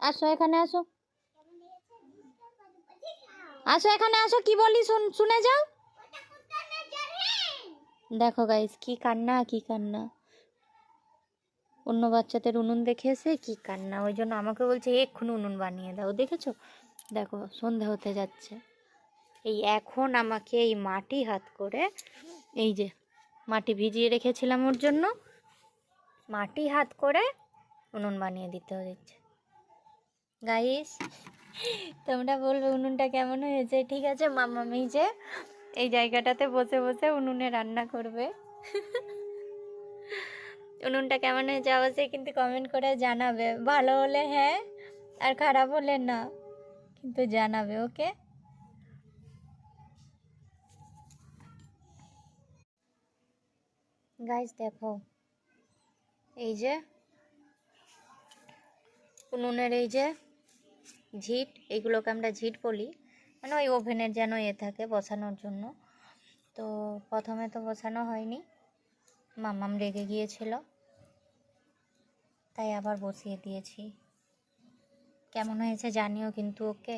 আসো এখানে আসো, আসো এখানে আসো, কি বলি শুনে যাও। দেখো গাইস কি কান্না, কি কান্না, অন্য বাচ্চাদের উনুন দেখে এসে কি কান্না, ওই জন্য আমাকে বলছে এক্ষুনি উনুন বানিয়ে দাও। দেখেছো, দেখো সন্ধে হতে যাচ্ছে, এই এখন আমাকে এই মাটি হাত করে, এই যে মাটি ভিজিয়ে রেখেছিলাম ওর জন্য, মাটি হাত করে উনুন বানিয়ে দিতে হচ্ছে। গাইস তোমরা বলবে উনুনটা কেমন হয়েছে। ঠিক আছে, মামামি যে এই জায়গাটাতে বসে বসে উনুনে রান্না করবে। উনুনটা কেমন হয়েছে অবশ্যই কিন্তু কমেন্ট করে জানাবে, ভালো হলে হ্যাঁ আর খারাপ হলে না, কিন্তু জানাবে। ওকে গাইস দেখো, এই যে উনুনের এই যে ঝিট, এগুলোকে আমরা ঝিট বলি, মানে ওই ওভেনের যেন থাকে বসানোর জন্য। তো প্রথমে তো বসানো হয়নি, মামাম রেগে গিয়েছিল, তাই আবার বসিয়ে দিয়েছি। কেমন হয়েছে জানিও কিন্তু। ওকে।